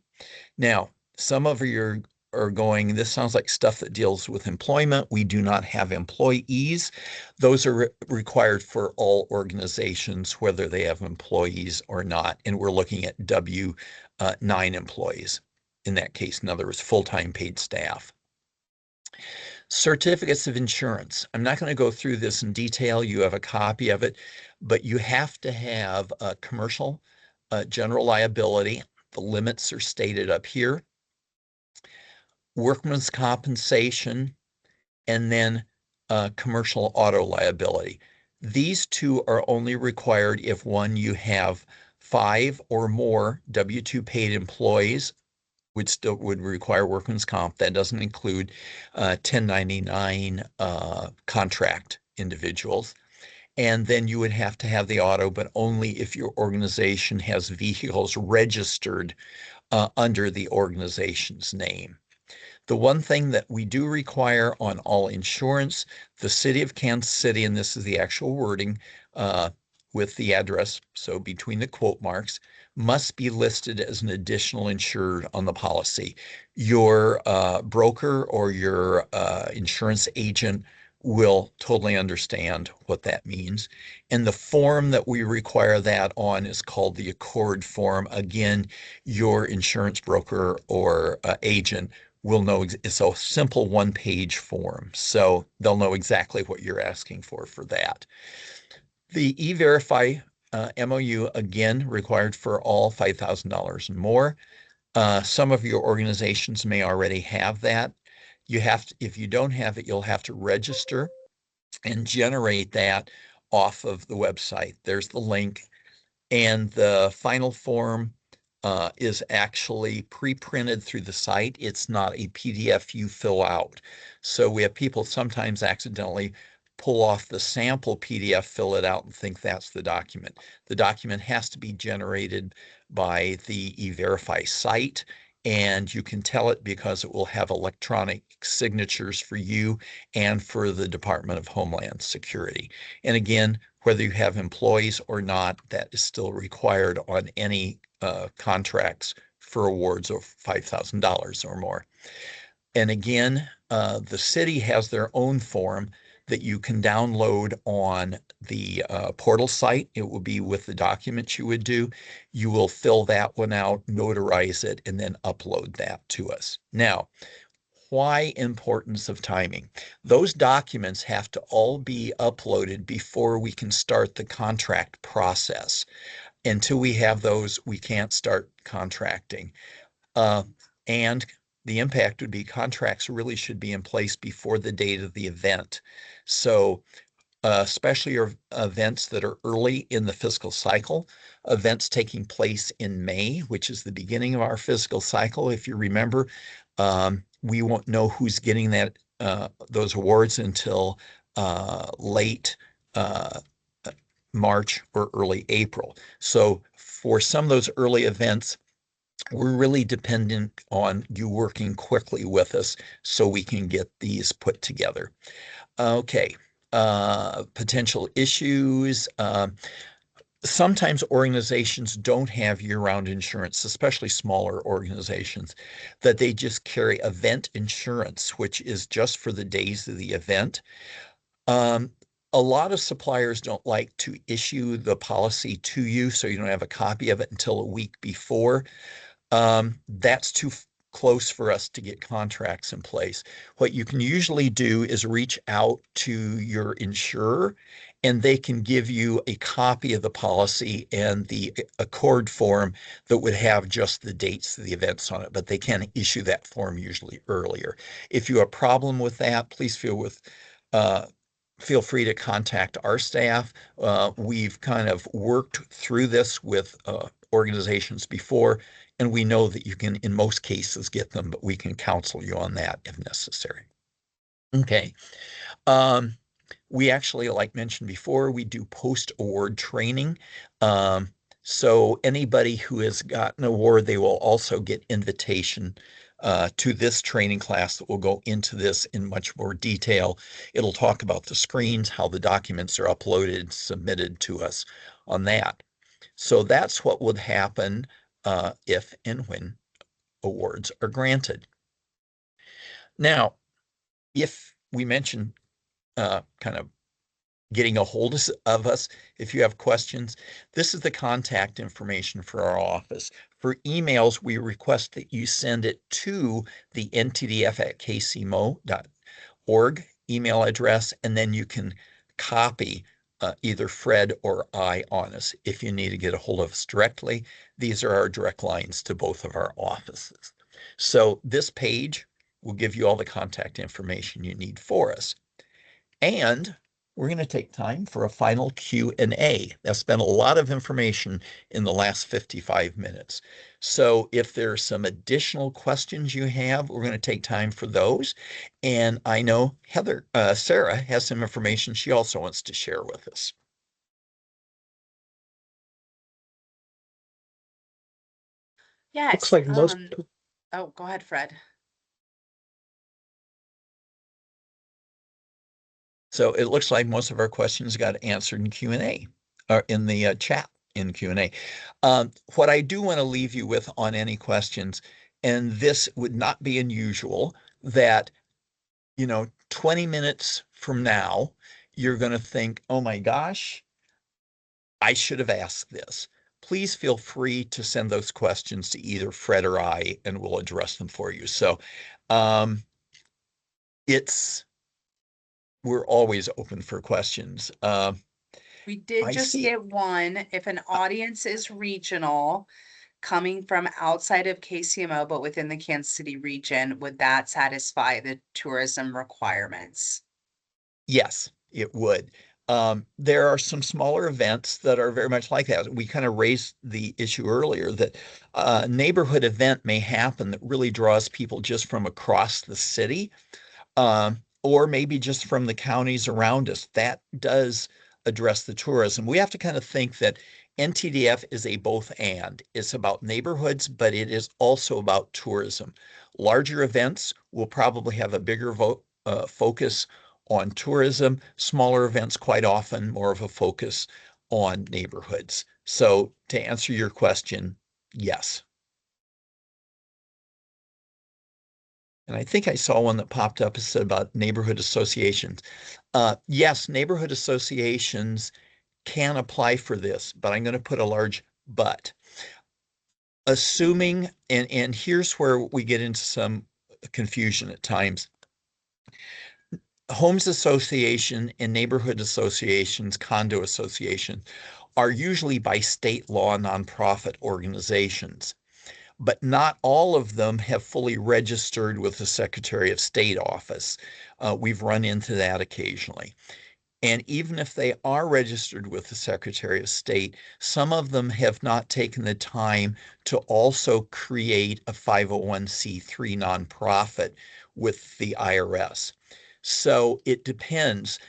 Now, some of you are going, this sounds like stuff that deals with employment. We do not have employees. Those are required for all organizations, whether they have employees or not. And we're looking at W-9 employees. In that case, in other words, full-time paid staff. Certificates of insurance. I'm not going to go through this in detail. You have a copy of it, but you have to have a commercial general liability. The limits are stated up here. Workman's compensation, and then commercial auto liability. These two are only required if, one, you have 5 or more W-2 paid employees, which still would require workman's comp. That doesn't include 1099 contract individuals. And then you would have to have the auto, but only if your organization has vehicles registered under the organization's name. The one thing that we do require on all insurance, the city of Kansas City, and this is the actual wording with the address, so between the quote marks, must be listed as an additional insured on the policy. Your broker or your insurance agent will totally understand what that means. And the form that we require that on is called the Accord form. Again, your insurance broker or agent will know it's a simple one-page form, so they'll know exactly what you're asking for that. The E-Verify MOU, again, required for all $5,000 and more. Some of your organizations may already have that. If you don't have it, you'll have to register and generate that off of the website. There's the link. And the final form is actually pre-printed through the site. It's not a PDF you fill out. So we have people sometimes accidentally pull off the sample PDF, fill it out, and think that's the document. The document has to be generated by the E-Verify site, and you can tell it because it will have electronic signatures for you and for the Department of Homeland Security. And again, whether you have employees or not, that is still required on any contracts for awards of $5,000 or more. And again, the city has their own form that you can download on the portal site. It will be with the documents you would do. You will fill that one out, notarize it, and then upload that to us. Now, why importance of timing? Those documents have to all be uploaded before we can start the contract process. Until we have those, we can't start contracting. And the impact would be contracts really should be in place before the date of the event. So especially your events that are early in the fiscal cycle, events taking place in May, which is the beginning of our fiscal cycle. If you remember, we won't know who's getting those awards until late March or early April. So for some of those early events, we're really dependent on you working quickly with us so we can get these put together. Okay, potential issues. sometimes organizations don't have year-round insurance, especially smaller organizations, that they just carry event insurance, which is just for the days of the event. Um, a lot of suppliers don't like to issue the policy to you, so you don't have a copy of it until a week before. That's too close for us to get contracts in place. What you can usually do is reach out to your insurer, and they can give you a copy of the policy and the accord form that would have just the dates of the events on it, but they can issue that form usually earlier. If you have a problem with that, please uh, feel free to contact our staff. We've kind of worked through this with organizations before, and we know that you can, in most cases, get them, but we can counsel you on that if necessary. Okay. Um, we actually, like mentioned before, we do post-award training. Um, so anybody who has gotten an award, they will also get invitation to this training class that will go into this in much more detail. It'll talk about the screens, how the documents are uploaded, submitted to us on that. So that's what would happen if and when awards are granted. Now, if we mention kind of getting a hold of us, if you have questions, this is the contact information for our office. For emails, we request that you send it to the ntdf@kcmo.org email address, and then you can copy either Fred or I on us if you need to get a hold of us directly. These are our direct lines to both of our offices. So this page will give you all the contact information you need for us. And we're going to take time for a final Q&A. That's been a lot of information in the last 55 minutes. So if there's some additional questions you have, we're going to take time for those. And I know Sarah has some information she also wants to share with us. Looks Yes. like most, Oh, go ahead, Fred. So it looks like most of our questions got answered in Q&A or in the chat in Q&A. What I do want to leave you with on any questions, and this would not be unusual, that 20 minutes from now, you're going to think, oh my gosh, I should have asked this. Please feel free to send those questions to either Fred or I, and we'll address them for you. So um, it's we're always open for questions. We did I just see. get one. If an audience is regional, coming from outside of KCMO, but within the Kansas City region, would that satisfy the tourism requirements? Yes, it would. There are some smaller events that are very much like that. We kind of raised the issue earlier that a neighborhood event may happen that really draws people just from across the city, or maybe just from the counties around us. That does address the tourism. We have to kind of think that NTDF is a both and. It's about neighborhoods, but it is also about tourism. Larger events will probably have a bigger focus on tourism. Smaller events, quite often, more of a focus on neighborhoods. So to answer your question, yes. And I think I saw one that popped up that said about neighborhood associations. Yes, neighborhood associations can apply for this, but I'm going to put a large but. Assuming, and here's where we get into some confusion at times. Homes association and neighborhood associations, condo association, are usually by state law nonprofit organizations, but not all of them have fully registered with the Secretary of State office. We've run into that occasionally. And even if they are registered with the Secretary of State, some of them have not taken the time to also create a 501c3 nonprofit with the IRS. So it depends.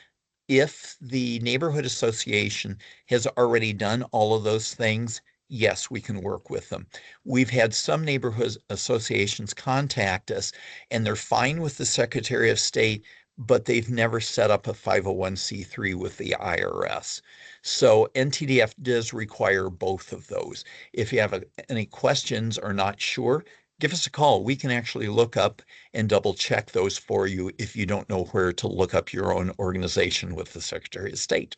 If the neighborhood association has already done all of those things, yes, we can work with them. We've had some neighborhood associations contact us, and they're fine with the Secretary of State, but they've never set up a 501c3 with the IRS. So NTDF does require both of those. If you have any questions or not sure, give us a call. We can actually look up and double check those for you if you don't know where to look up your own organization with the Secretary of State.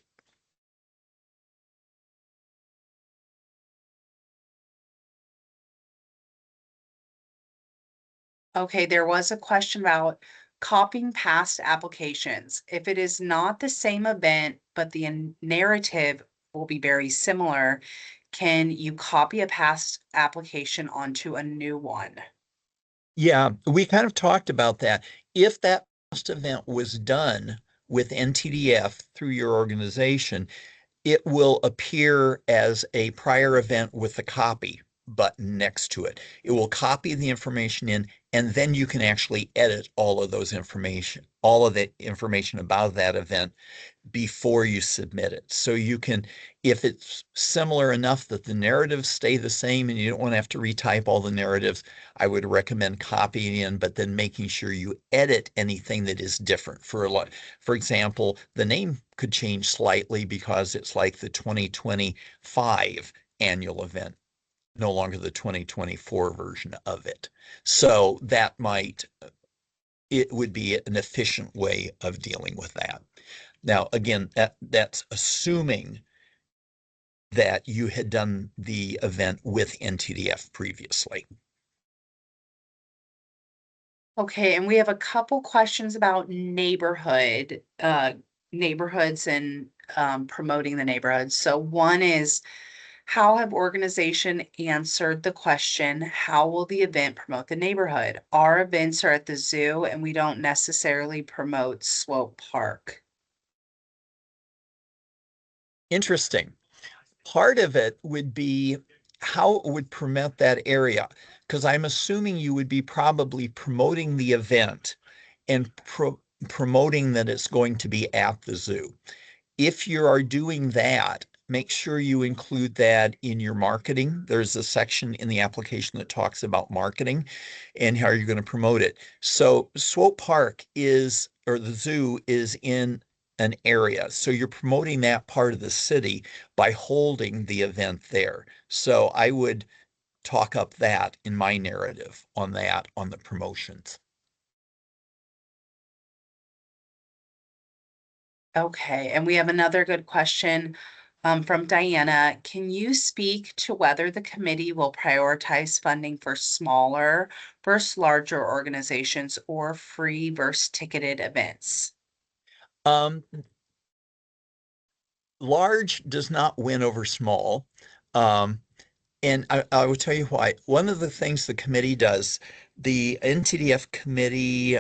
Okay, there was a question about copying past applications. If it is not the same event, but the narrative will be very similar, can you copy a past application onto a new one? Yeah, we kind of talked about that. If that past event was done with NTDF through your organization, it will appear as a prior event with a copy button next to it. It will copy the information in, and then you can actually edit all of the information about that event before you submit it. So you can, if it's similar enough that the narratives stay the same and you don't want to have to retype all the narratives, I would recommend copying in, but then making sure you edit anything that is different. For example, the name could change slightly because it's like the 2025 annual event, no longer the 2024 version of it. So it would be an efficient way of dealing with that. Now, again, that's assuming that you had done the event with NTDF previously. Okay, and we have a couple questions about neighborhoods and promoting the neighborhoods. So one is, how have organization answered the question, how will the event promote the neighborhood? Our events are at the zoo and we don't necessarily promote Swope Park. Interesting. Part of it would be how it would promote that area, because I'm assuming you would be probably promoting the event and promoting that it's going to be at the zoo. If you are doing that, make sure you include that in your marketing. There's a section in the application that talks about marketing and how you're going to promote it. So Swope Park or the zoo is in an area. So you're promoting that part of the city by holding the event there. So I would talk up that in my narrative on the promotions. Okay, and we have another good question from Diana. Can you speak to whether the committee will prioritize funding for smaller versus larger organizations or free versus ticketed events? Um, Large does not win over small. Um, And I will tell you why. One of the things the committee does, the NTDF committee,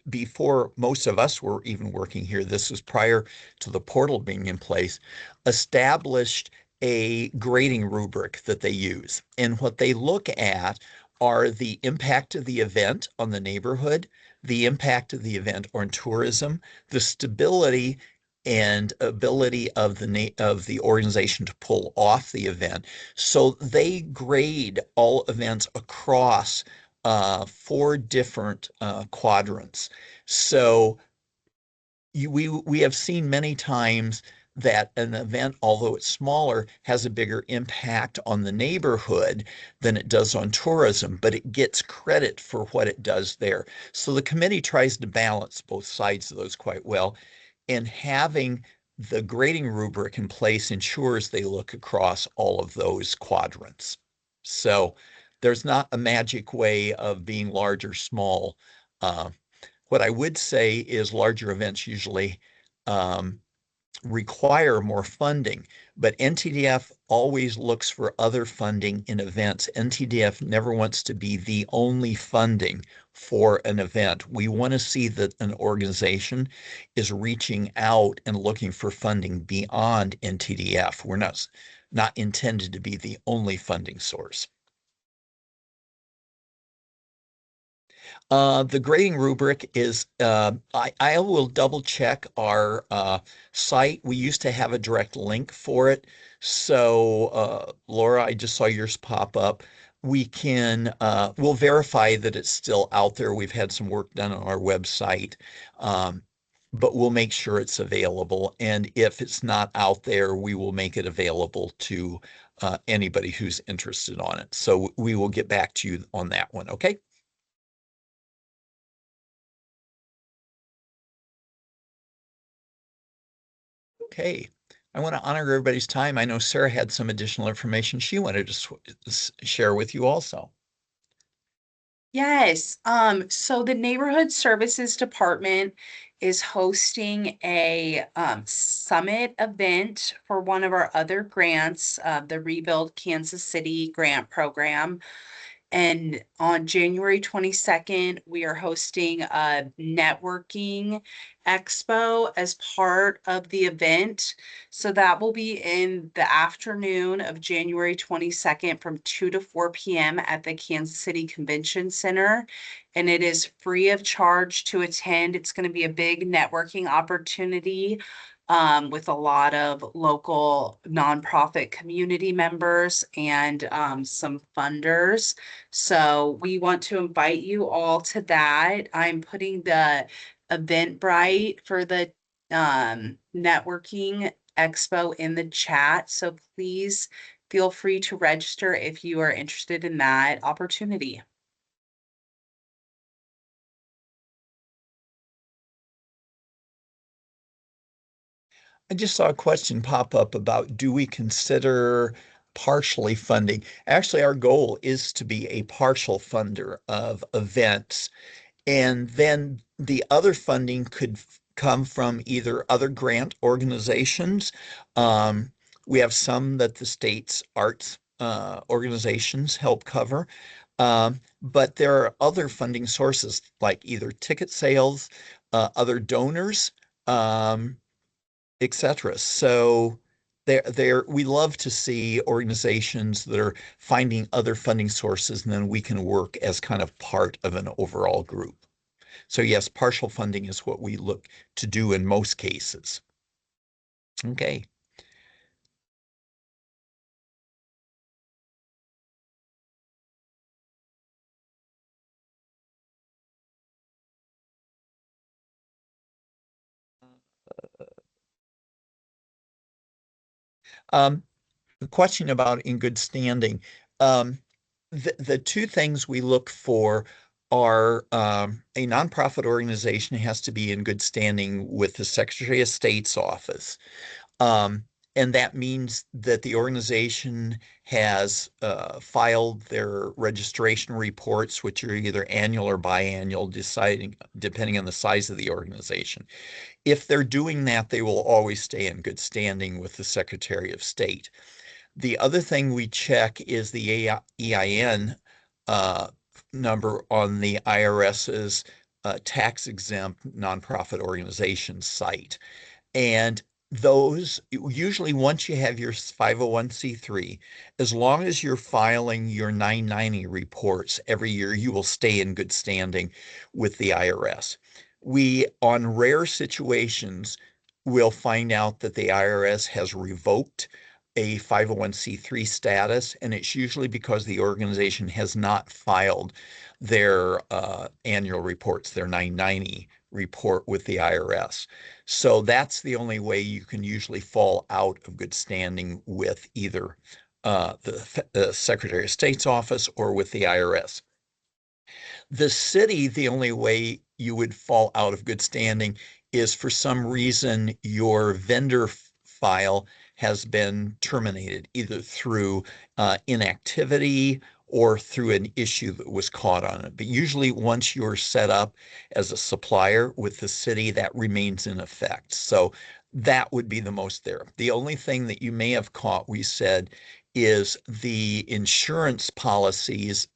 before most of us were even working here, this was prior to the portal being in place, established a grading rubric that they use. And what they look at are the impact of the event on the neighborhood, the impact of the event on tourism, the stability and ability of the organization to pull off the event. So they grade all events across four different quadrants. So we have seen many times that an event, although it's smaller, has a bigger impact on the neighborhood than it does on tourism, but it gets credit for what it does there. So the committee tries to balance both sides of those quite well. And having the grading rubric in place ensures they look across all of those quadrants. So there's not a magic way of being large or small. Uh, what I would say is larger events usually um, require more funding, but NTDF always looks for other funding in events. NTDF never wants to be the only funding for an event. We want to see that an organization is reaching out and looking for funding beyond NTDF. We're not intended to be the only funding source. The grading rubric is, I will double check our site. We used to have a direct link for it. So, Laura, I just saw yours pop up. we'll verify that it's still out there. We've had some work done on our website, um, but we'll make sure it's available. And if it's not out there, we will make it available to anybody who's interested on it. So we will get back to you on that one. Okay. Okay. I want to honor everybody's time. I know Sarah had some additional information she wanted to share with you also. Yes, so the Neighborhood Services Department is hosting a summit event for one of our other grants, the Rebuild Kansas City Grant Program. And on January 22nd, we are hosting a networking expo as part of the event. So that will be in the afternoon of January 22nd from 2 to 4 p.m. at the Kansas City Convention Center. And it is free of charge to attend. It's going to be a big networking opportunity with a lot of local nonprofit community members and some funders. So we want to invite you all to that. I'm putting the Eventbrite for the networking expo in the chat. So please feel free to register if you are interested in that opportunity. I just saw a question pop up about do we consider partially funding? Actually, our goal is to be a partial funder of events. And then the other funding could come from either other grant organizations. Um, we have some that the state's arts organizations help cover. But there are other funding sources like either ticket sales, other donors, um, etc. So we love to see organizations that are finding other funding sources, and then we can work as kind of part of an overall group. So yes, partial funding is what we look to do in most cases. Okay. Um, the question about in good standing. Um, the two things we look for are a nonprofit organization has to be in good standing with the Secretary of State's office. Um, and that means that the organization has filed their registration reports, which are either annual or biannual, depending on the size of the organization. If they're doing that, they will always stay in good standing with the Secretary of State. The other thing we check is the EIN uh, number on the IRS's tax exempt nonprofit organization site. And those usually once you have your 501c3, as long as you're filing your 990 reports every year, you will stay in good standing with the IRS. We, on rare situations, will find out that the IRS has revoked a 501c3 status, and it's usually because the organization has not filed their annual reports, their 990 report with the IRS. So that's the only way you can usually fall out of good standing with either the Secretary of State's office or with the IRS. The city, the only way you would fall out of good standing is for some reason your vendor file has been terminated, either through inactivity or through an issue that was caught on it. But usually, once you're set up as a supplier with the city, that remains in effect. So that would be the most there. The only thing that you may have caught, we said, is the insurance policies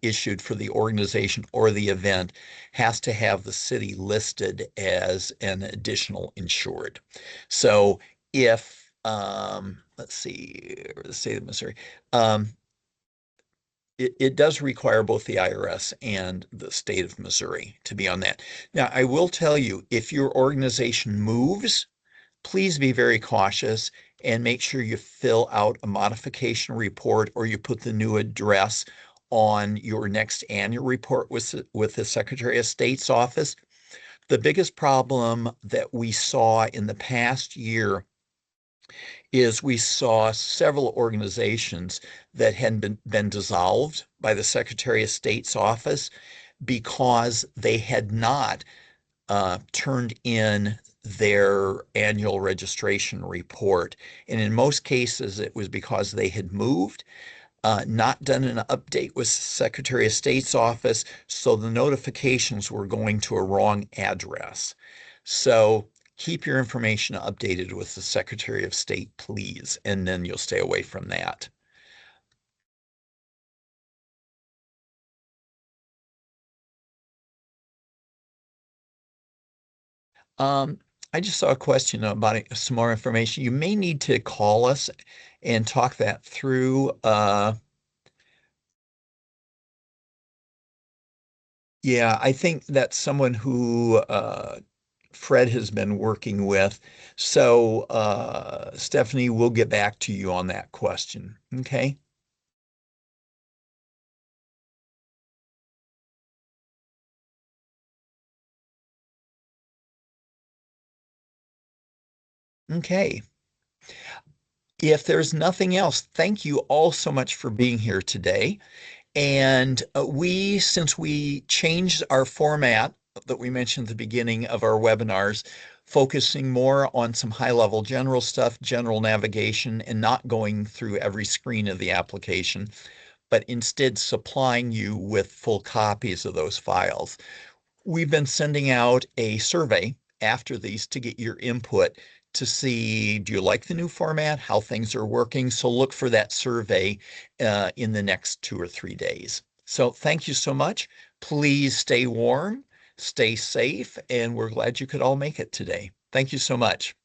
issued for the organization or the event has to have the city listed as an additional insured. So if, let's see, the state of Missouri, it does require both the IRS and the state of Missouri to be on that. Now, I will tell you, if your organization moves, please be very cautious and make sure you fill out a modification report or you put the new address on your next annual report with the Secretary of State's office. The biggest problem that we saw in the past year is we saw several organizations that had been dissolved by the Secretary of State's office because they had not turned in their annual registration report. And in most cases, it was because they had moved, not done an update with Secretary of State's office, so the notifications were going to a wrong address. So keep your information updated with the Secretary of State, please, and then you'll stay away from that. Um, I just saw a question about some more information. You may need to call us and talk that through. Yeah, I think that's someone who Fred has been working with. So, Stephanie, we'll get back to you on that question. Okay. Okay. If there's nothing else, thank you all so much for being here today. And since we changed our format that we mentioned at the beginning of our webinars, focusing more on some high-level general stuff, general navigation, and not going through every screen of the application, but instead supplying you with full copies of those files. We've been sending out a survey after these to get your input to see, do you like the new format, how things are working? So look for that survey in the next 2 or 3 days. So thank you so much. Please stay warm, stay safe, and we're glad you could all make it today. Thank you so much.